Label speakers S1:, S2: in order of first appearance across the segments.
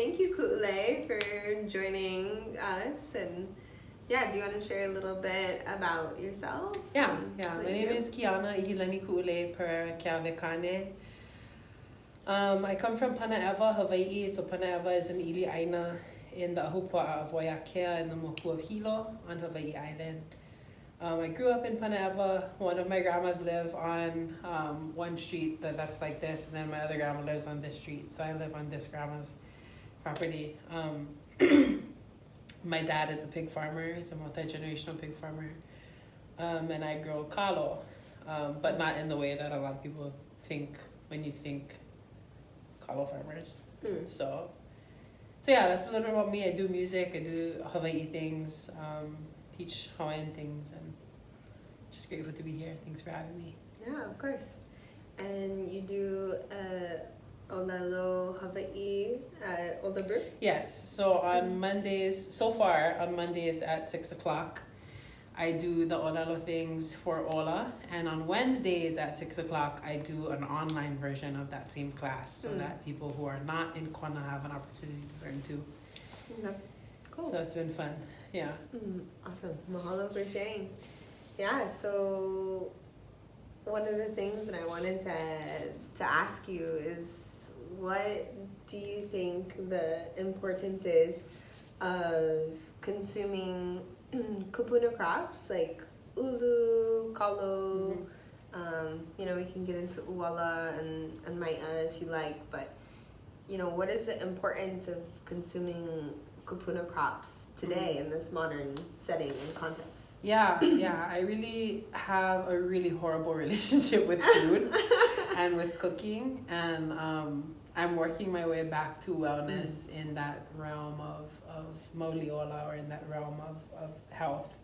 S1: thank you, Kulei, for joining us. And do you want to share a little bit about yourself?
S2: Yeah. My name is Ku'ulei Perreira-Keawkane. I come from Panaewa, Hawaii. So Panaewa is an ili aina in the ahupua'a of Waiakea in the moku of Hilo on Hawaii Island. I grew up in Panaewa. One of my grandmas live on one street that's like this, and then my other grandma lives on this street. So I live on this grandma's property. My dad is a pig farmer. He's a multi-generational pig farmer. And I grow kalo, but not in the way that a lot of people think when you think kalo farmers. So yeah, that's a little bit about me. I do music, I do Hawaii things, teach Hawaiian things, and just grateful to be here. Thanks for having me.
S1: Yeah, of course. And you do Ōlelo Hawai'i Ola Brew?
S2: Yes, so on Mondays at 6 o'clock, I do the Ōlelo things for Ola, and on Wednesdays at 6 o'clock, I do an online version of that same class so that people who are not in Kona have an opportunity to learn too.
S1: Okay. Cool.
S2: So it's been fun. Yeah.
S1: Awesome. Mahalo for sharing. Yeah, so one of the things that I wanted to ask you is, what do you think the importance is of consuming kupuna crops like ulu, kalo? We can get into uala and maia if you like, but what is the importance of consuming kupuna crops today in this modern setting and context?
S2: Yeah, I really have a really horrible relationship with food and with cooking, and I'm working my way back to wellness in that realm of mauliola, or in that realm of health.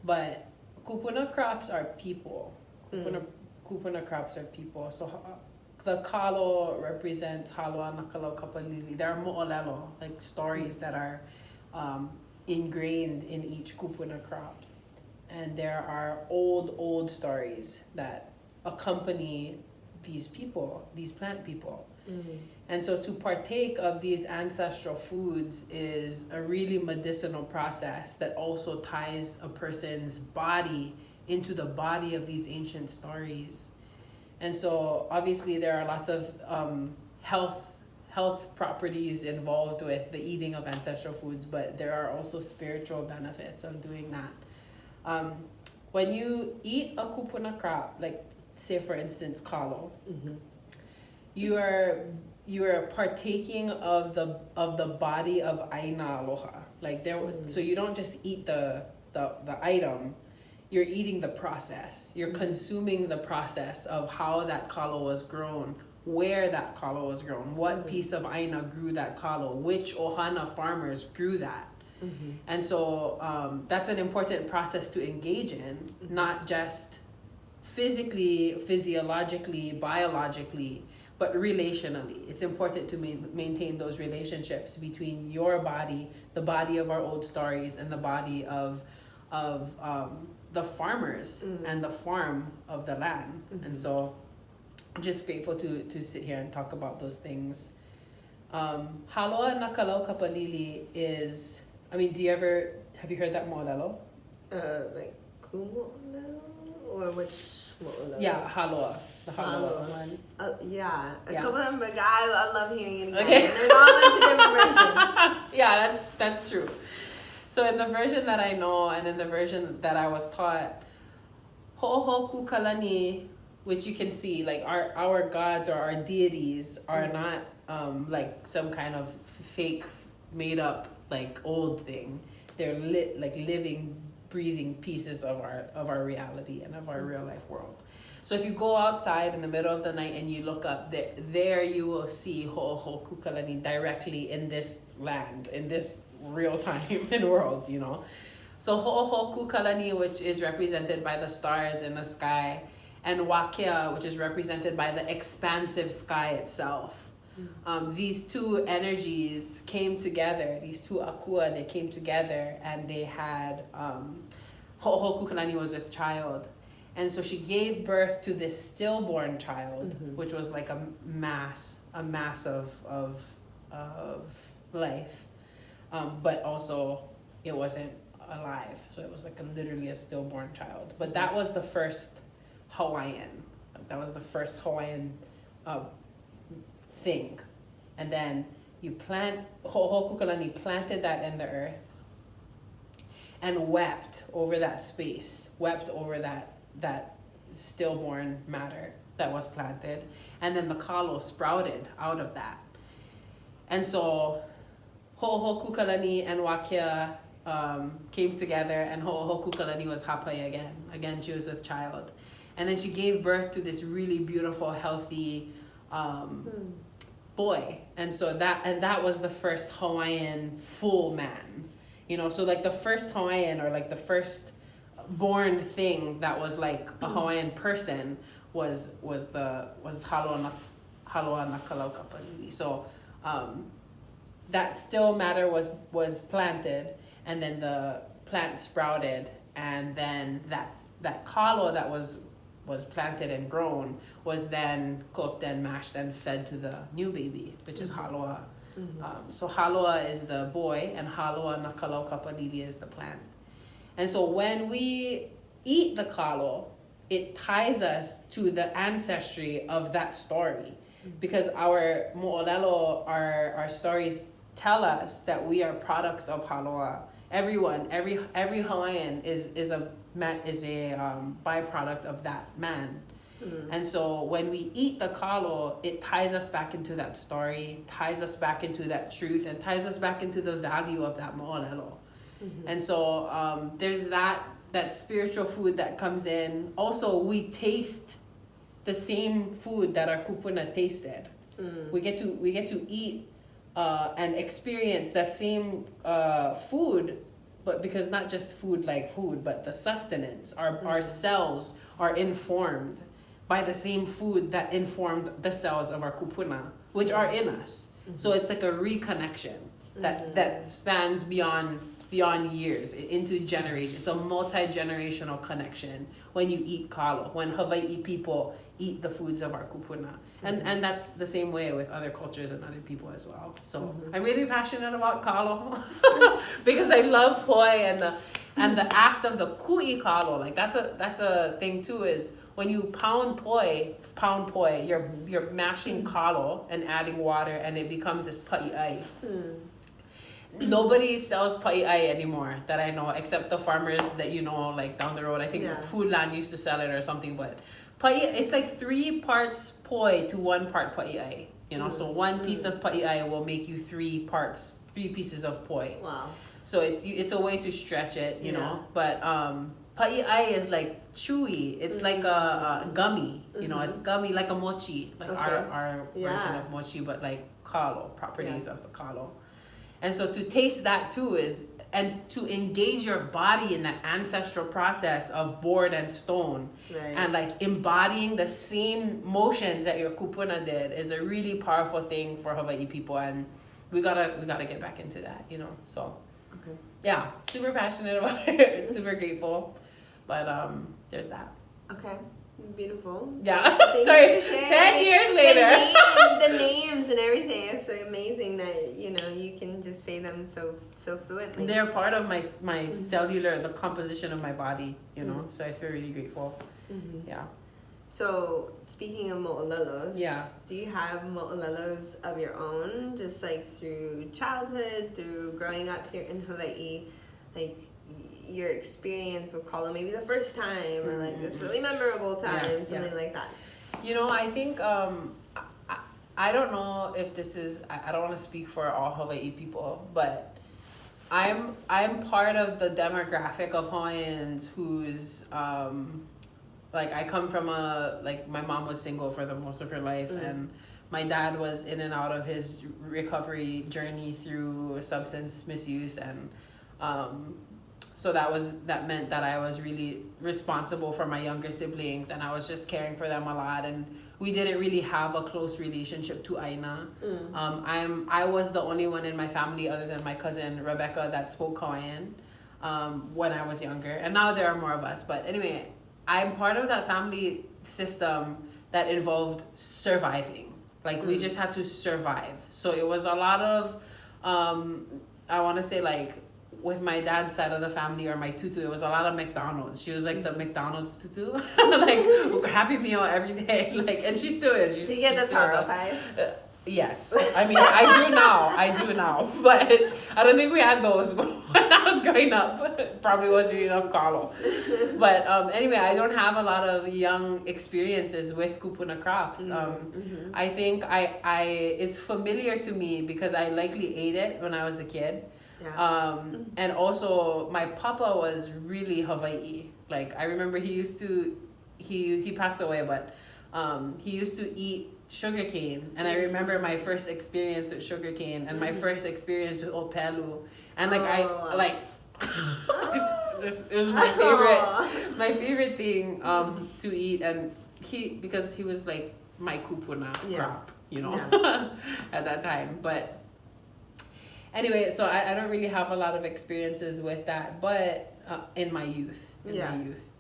S2: But kupuna crops are people. Kupuna crops are people. So the kalo represents Haloa, Nakalo, Kapalili. There are mo'olelo, like stories that are ingrained in each kupuna crop. And there are old stories that accompany these people, these plant people. And so to partake of these ancestral foods is a really medicinal process that also ties a person's body into the body of these ancient stories. And so obviously there are lots of health properties involved with the eating of ancestral foods, but there are also spiritual benefits of doing that. When you eat a kupuna crop, like say for instance kalo, you are partaking of the body of aina aloha. So you don't just eat the item, you're eating the process. You're consuming the process of how that kalo was grown, where that kalo was grown, what piece of aina grew that kalo, which ohana farmers grew that. And so that's an important process to engage in, not just physically, physiologically, biologically, but relationally. It's important to maintain those relationships between your body, the body of our old stories, and the body of the farmers and the farm of the land. And so I'm just grateful to sit here and talk about those things. Haloa Nakalo Kapalili is, have you heard that mo'olelo?
S1: Like Kumu or which mo'olelo?
S2: Yeah, Haloa. The Haloa one.
S1: Yeah. A couple of them, but I love hearing it again.
S2: Okay.
S1: There's all a bunch of different versions.
S2: Yeah, that's true. So in the version that I know, and in the version that I was taught, ho'ohoku kalani, which you can see, like our gods or our deities are not like some kind of fake, made up, like old thing. They're living, breathing pieces of our reality and of our real life world. So if you go outside in the middle of the night and you look up, there you will see ho'ohoku kalani directly in this land, in this real time and world, So ho'ohoku kalani, which is represented by the stars in the sky, and wakea, which is represented by the expansive sky itself. These two energies came together, these two akua, they came together, and they had, ho'ohoku kalani was with child. And so she gave birth to this stillborn child, which was like a mass of life, but also it wasn't alive, so it was like literally a stillborn child. But that was the first Hawaiian. That was the first Hawaiian thing, and then you plant Ho'okukalani planted that in the earth, and wept over that space, wept over that stillborn matter that was planted, and then the kalo sprouted out of that. And so Ho'okukalani and Wakea came together, and Ho'okukalani was hapai again. Again, she was with child. And then she gave birth to this really beautiful, healthy boy. And so that was the first Hawaiian full man. You know, so like the first Hawaiian, or like the first born thing that was like a Hawaiian person was Haloa na Kalau Kapalili. So that still matter was planted, and then the plant sprouted, and then that kalo that was planted and grown was then cooked and mashed and fed to the new baby, which is Haloa. So Haloa is the boy, and Haloa na Kalau Kapalili is the plant. And so when we eat the kalo, it ties us to the ancestry of that story, because our mo'olelo, our stories tell us that we are products of Haloa. Everyone, every Hawaiian is a byproduct of that man. And so when we eat the kalo, it ties us back into that story, ties us back into that truth, and ties us back into the value of that mo'olelo. And so there's that spiritual food that comes in. Also, we taste the same food that our kupuna tasted. We get to eat and experience that same food, but because not just food like food, but the sustenance. Our cells are informed by the same food that informed the cells of our kupuna, which are in us. So it's like a reconnection that spans beyond years, into generations. It's a multi-generational connection when you eat kalo, when Hawaii people eat the foods of our kupuna. And that's the same way with other cultures and other people as well. So I'm really passionate about kalo because I love poi and the act of the ku'i kalo. Like that's a thing too, is when you pound poi, you're mashing kalo and adding water, and it becomes this pa'i'ai. Nobody sells pa'i'ai anymore that I know, except the farmers that you know, like down the road. I think Foodland used to sell it or something, but pa'i'ai, it's like 3 parts poi to 1 part pa'i'ai. You know, so one piece of pa'i'ai will make you 3 pieces of poi.
S1: Wow.
S2: So it's a way to stretch it, you know. But pa'i'ai is like chewy. It's like a gummy. You know, it's gummy like a mochi, like our version of mochi, but like kalo, properties of the kalo. And so to taste that too and to engage your body in that ancestral process of board and stone, and like embodying the same motions that your kupuna did, is a really powerful thing for Hawaii people, and we gotta get back into that, you know. So yeah, super passionate about it, super grateful, but there's that.
S1: Okay. Beautiful.
S2: Yeah. Sorry. 10 years later.
S1: The names and everything. It's so amazing that you can just say them so fluently.
S2: They're part of my cellular, the composition of my body. You know, so I feel really grateful. Yeah.
S1: So speaking of mo'olelos, do you have mo'olelos of your own, just like through childhood, through growing up here in Hawaii, like your experience with kalo, maybe the first time, or like this really memorable time, something like that?
S2: You know, I think I don't know if this is, I don't want to speak for all Hawaii people, but I'm part of the demographic of Hawaiians who's like, I come from my mom was single for the most of her life, and my dad was in and out of his recovery journey through substance misuse, and so that meant that I was really responsible for my younger siblings, and I was just caring for them a lot, and we didn't really have a close relationship to Aina. I was the only one in my family other than my cousin Rebecca that spoke Hawaiian when I was younger, and now there are more of us. But anyway, I'm part of that family system that involved surviving. Like, we just had to survive. So it was a lot of, I want to say, like, with my dad's side of the family or my tutu, it was a lot of McDonald's. She was like the McDonald's tutu. Like, Happy Meal every day. Like, and she still is.
S1: Do you get the taro pies?
S2: Yes. I mean, I do now. But I don't think we had those when I was growing up. Probably wasn't enough kalo. But anyway, I don't have a lot of young experiences with kupuna crops. I think it's familiar to me because I likely ate it when I was a kid. Yeah. And also my papa was really Hawaii. Like, I remember he passed away, but he used to eat sugarcane, and I remember my first experience with sugarcane and my first experience with Ōlelo, and like it was my favorite thing to eat, and because he was like my kupuna crop, you know, at that time. But anyway, so I don't really have a lot of experiences with that, but in my youth,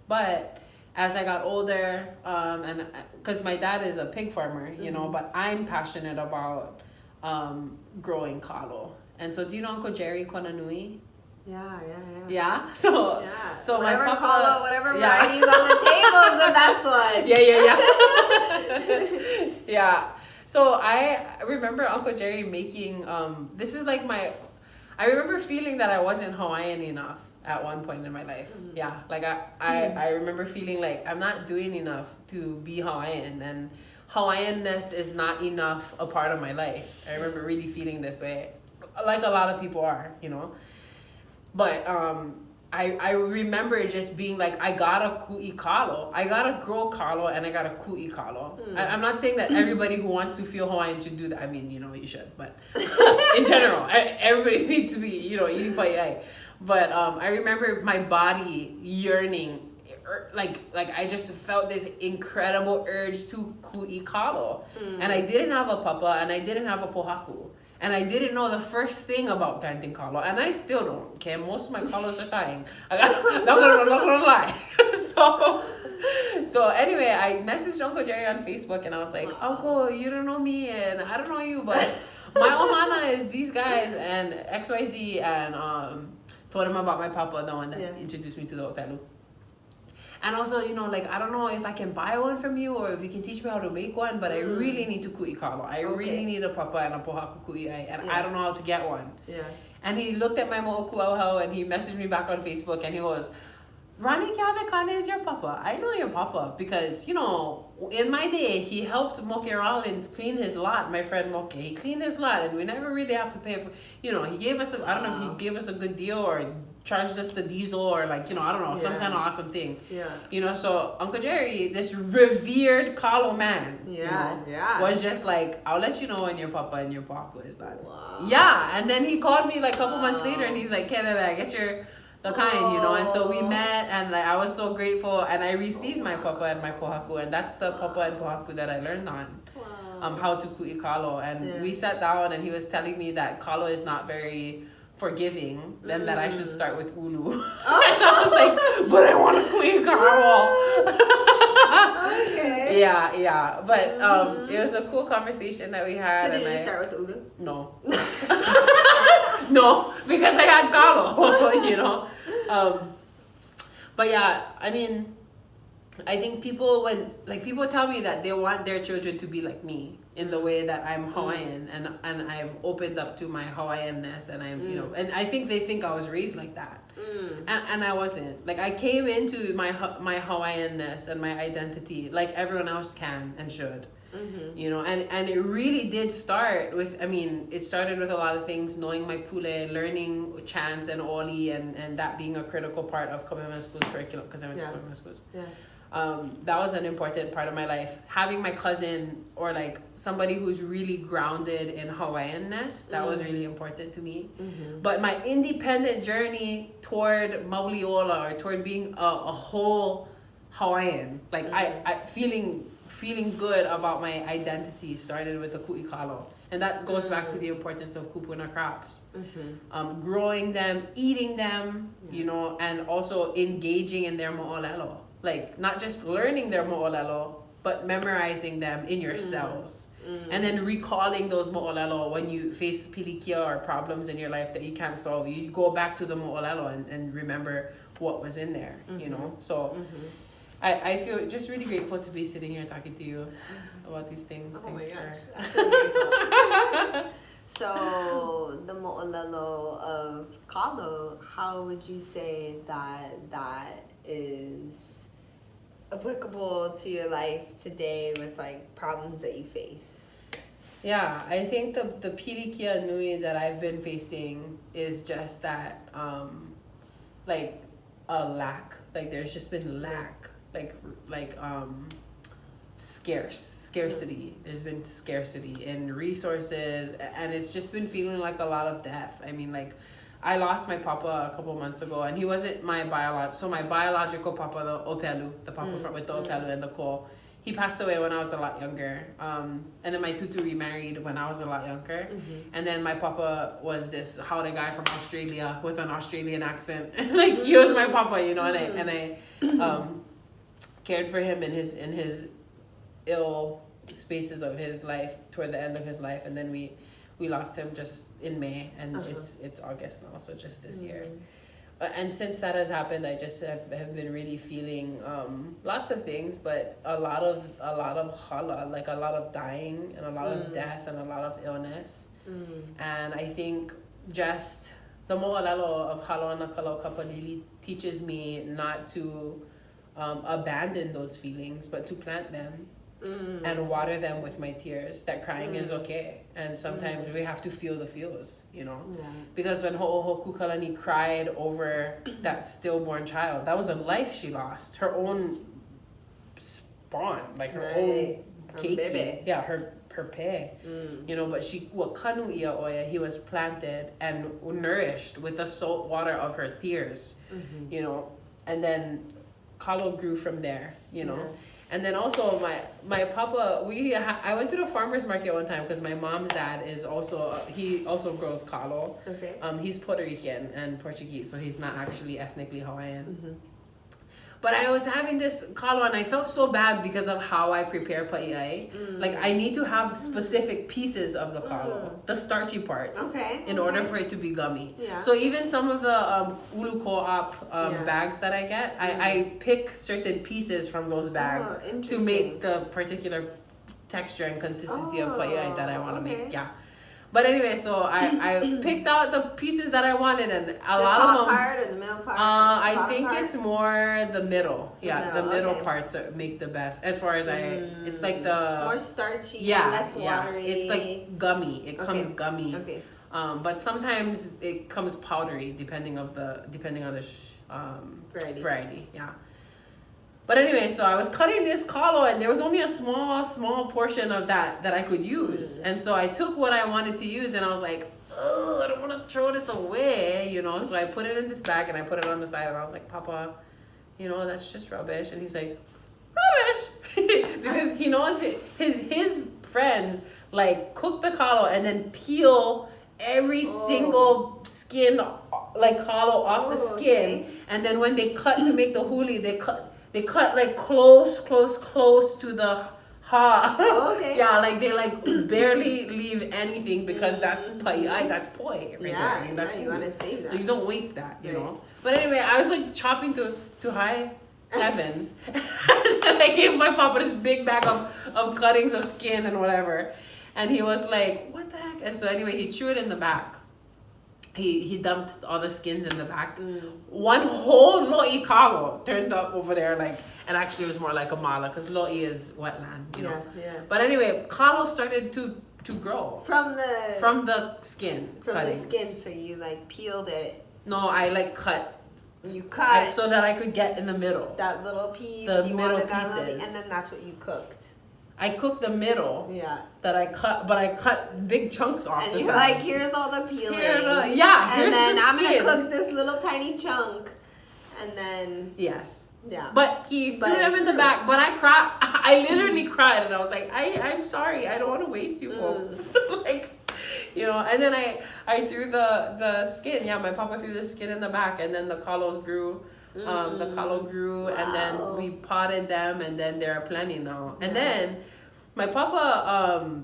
S2: but as I got older, and because my dad is a pig farmer, you know, but I'm passionate about growing kalo. And so, do you know Uncle Jerry Konanui? Yeah. So
S1: whatever
S2: my papa,
S1: kalo, whatever varieties on the table is the best one.
S2: Yeah. So I remember Uncle Jerry making this is like I remember feeling that I wasn't Hawaiian enough at one point in my life. Yeah, like I remember feeling like I'm not doing enough to be Hawaiian, and Hawaiianness is not enough a part of my life. I remember really feeling this way, like a lot of people are, you know. But I remember just being like, I gotta ku'i kalo. I gotta grow kalo, and I gotta ku'i kalo. I'm not saying that everybody who wants to feel Hawaiian should do that. I mean, you know, you should. But in general, everybody needs to be, you know, eating pa'i'ai. But I remember my body yearning, like I just felt this incredible urge to ku'i kalo. And I didn't have a papa, and I didn't have a pohaku. And I didn't know the first thing about planting kalo, and I still don't. Okay, most of my kalos are dying. Not gonna lie. So anyway, I messaged Uncle Jerry on Facebook, and I was like, Uncle, you don't know me, and I don't know you, but my ohana is these guys and XYZ, and told him about my papa, the one that introduced me to the Ōlelo. And also, you know, like, I don't know if I can buy one from you or if you can teach me how to make one, but I really need to ku'i kalo. I really need a papa and a pohaku ku'i'ai, and I don't know how to get one. Yeah. And he looked at my mo'okuauhau, and he messaged me back on Facebook, and he goes, Ronnie Keawkane is your papa. I know your papa because, you know, in my day, he helped Moke Rollins clean his lot, my friend Moke. He cleaned his lot, and we never really have to pay for, you know, he gave us, I don't know if he gave us a good deal or charged us the diesel or, like, you know, I don't know, some kind of awesome thing. Yeah. You know, so Uncle Jerry, this revered kalo man, was just like, I'll let you know when your papa and your papa is done. Wow. Yeah, and then he called me like a couple months later, and he's like, okay, baby, get your... the kind, you know, and so we met, and like, I was so grateful, and I received my papa and my pohaku, and that's the papa and pohaku that I learned on, how to ku'i kalo, and we sat down, and he was telling me that kalo is not very forgiving, then that I should start with ulu, and I was like, but I want to ku'i kalo. Okay. Yeah, but it was a cool conversation that we had.
S1: So did you start with ulu?
S2: No. No, because I had kalo, you know. But yeah, I mean, I think people tell me that they want their children to be like me in the way that I'm Hawaiian, and I've opened up to my Hawaiianness, and I'm, you know, and I think they think I was raised like that. And I wasn't. Like, I came into my Hawaiianness and my identity like everyone else can and should. You know, and it really did start with, I mean, it started with a lot of things, knowing my pule, learning chants and oli, and that being a critical part of Kamehameha School's curriculum, because I went to Kamehameha Schools. That was an important part of my life. Having my cousin, or like somebody who's really grounded in Hawaiianness, that was really important to me. But my independent journey toward Mauliola, or toward being a whole Hawaiian, like I feeling good about my identity, started with the ku'i kalo, and that goes back to the importance of kupuna crops, growing them, eating them, you know, and also engaging in their mo'olelo, like not just learning their mo'olelo, but memorizing them in your cells. And then recalling those mo'olelo when you face pilikia or problems in your life that you can't solve. You go back to the mo'olelo and remember what was in there, you know? So I feel just really grateful to be sitting here talking to you about these things.
S1: Oh
S2: Thanks
S1: my gosh,
S2: for...
S1: I feel grateful. So the mo'olelo of kalo, how would you say that is applicable to your life today with like problems that you face?
S2: Yeah, I think the pilikia nui that I've been facing is just that like a lack. Like there's just been lack. Like scarcity. There's been scarcity in resources, and it's just been feeling like a lot of death. I mean, like, I lost my papa a couple months ago, and he wasn't my biological papa, the Opelu, the papa with the Opelu and the ko, he passed away when I was a lot younger. And then my tutu remarried when I was a lot younger. And then my papa was this Howdy guy from Australia with an Australian accent. Like, he was my papa, you know, and I cared for him in his ill spaces of his life toward the end of his life, and then we lost him just in May, and it's August now, so just this year. And since that has happened, I just have been really feeling lots of things, but a lot of hala, like a lot of dying and a lot of death and a lot of illness. And I think just the mo'olelo of Haloa na Kalau Kapalili teaches me not to abandon those feelings, but to plant them and water them with my tears. That crying is okay, and sometimes we have to feel the feels, you know. Because when Ho'oho Kukalani cried over that stillborn child, that was a life she lost, her own spawn, like her own keiki, yeah, her pe, you know. But she kanu ia oya, he was planted and nourished with the salt water of her tears, you know, and then kalo grew from there, you know. And then also my papa, I went to the farmer's market one time because my mom's dad is also, he also grows kalo. He's Puerto Rican and Portuguese, so he's not actually ethnically Hawaiian. But I was having this kalo and I felt so bad because of how I prepare pa'iai. Like, I need to have specific pieces of the kalo, the starchy parts, in order for it to be gummy. So even some of the Ulu Co-op bags that I get, I pick certain pieces from those bags to make the particular texture and consistency of pa'iai that I want to make. Yeah. But anyway, so I picked out the pieces that I wanted, and a lot of them. The top part or the middle part? I think it's more the middle. Yeah, the middle parts make the best. As far as it's like the
S1: more starchy, less watery.
S2: It's like gummy. It comes gummy. But sometimes it comes powdery, depending on the variety. Yeah. But anyway, so I was cutting this kalo, and there was only a small portion of that I could use. And so I took what I wanted to use, and I was like, oh, I don't want to throw this away, you know? So I put it in this bag, and I put it on the side, and I was like, Papa, you know, that's just rubbish. And he's like, rubbish? Because he knows his friends, like, cook the kalo and then peel every single skin, like, kalo off the skin. And then when they cut to make the huli, they cut like close to the yeah, like they like barely leave anything because that's pa'iai, that's poi right there. I mean, that's
S1: you want to save that.
S2: So you don't waste that, you know. But anyway, I was like chopping to high heavens. And I gave my papa this big bag of cuttings of skin and whatever. And he was like, what the heck? And so anyway, he threw it in the back. He dumped all the skins in the back. One whole lo'i kalo turned up over there, like, and actually it was more like a mala because lo'i is wetland, you know. But anyway, kalo started to grow from the skin. Cuttings.
S1: The skin, so you like peeled it.
S2: No, I like cut.
S1: You cut
S2: so that I could get in the middle.
S1: That little piece.
S2: The middle pieces,
S1: and then that's what you cooked.
S2: I cooked the middle. That I cut, but I cut big chunks off. And
S1: you're like, here's all the peeling.
S2: Here's
S1: and then
S2: the
S1: I'm gonna cook this little tiny chunk, and then
S2: But he threw them in the back. But I cried. I literally cried, and I was like, I'm sorry. I don't want to waste you folks. Like, you know. And then I threw the skin. Yeah, my papa threw the skin in the back, and then the kalos grew. The kalo grew, and then we potted them, and then there are plenty now. And then my papa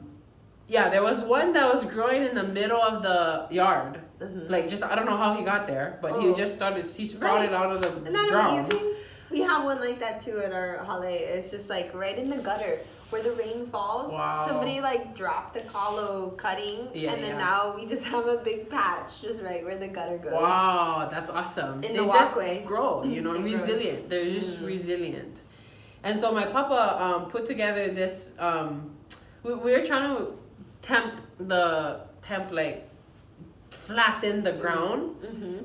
S2: Yeah, there was one that was growing in the middle of the yard. Like, just, I don't know how he got there, but he sprouted out of the ground.
S1: Amazing? We have one like that too at our hale. It's just like right in the gutter where the rain falls.
S2: Wow.
S1: Somebody like dropped the kalo cutting, and then now we just have a big patch just right where the gutter goes.
S2: Wow, that's awesome.
S1: In
S2: they
S1: the
S2: just
S1: walkway.
S2: grow, you know,
S1: They
S2: resilient.
S1: grow.
S2: They're just resilient. And so my papa put together this. We were trying to temp like flatten the ground,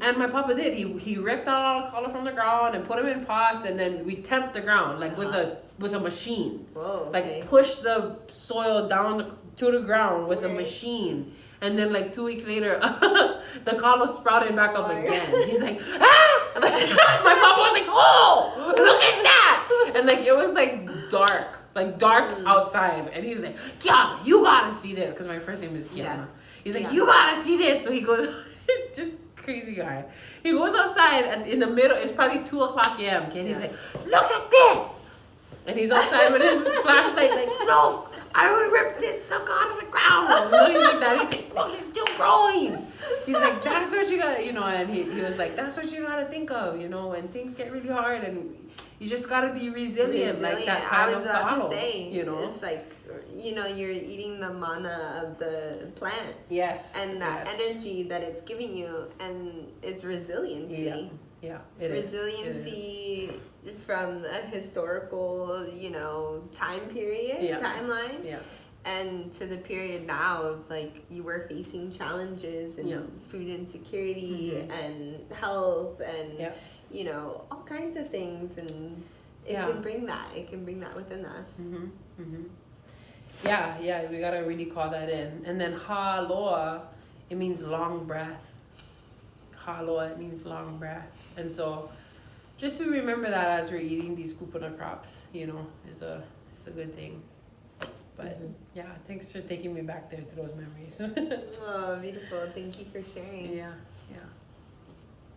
S2: and my papa did. He ripped out all the kalo from the ground and put them in pots, and then we tempt the ground like with a machine.
S1: Whoa,
S2: okay. Like push the soil down to the ground with a machine. And then like 2 weeks later, the kalo sprouted back up again. He's like, ah! My papa was like, oh, look at that! And like it was like dark outside. And he's like, Kiana, you gotta see this, because my first name is Kiana. Yeah. He's like, you gotta see this. So he goes, just crazy guy. He goes outside and in the middle. It's probably 2:00 a.m. And he's like, look at this! And he's outside with his flashlight, like, look! I would rip this sucker out of the ground. He's like that. He's like, look, it's still growing. He's like, that's what you gotta, and he was like, that's what you gotta think of, when things get really hard, and you just gotta be resilient. Like that kind of kalo,
S1: It's like, you're eating the mana of the plant.
S2: Yes.
S1: And that energy that it's giving you, and it's resiliency.
S2: Yeah, it
S1: resiliency from a historical, time period, timeline. Yeah. And to the period now of like you were facing challenges and food insecurity and health and all kinds of things, and it can bring that. It can bring that within us.
S2: Yeah, we gotta really call that in. And then Haloa, it means long breath. Haloa, it means long breath. And so just to remember that as we're eating these kupuna crops, is a good thing. But thanks for taking me back there to those memories.
S1: Oh, beautiful. Thank you for sharing.
S2: Yeah.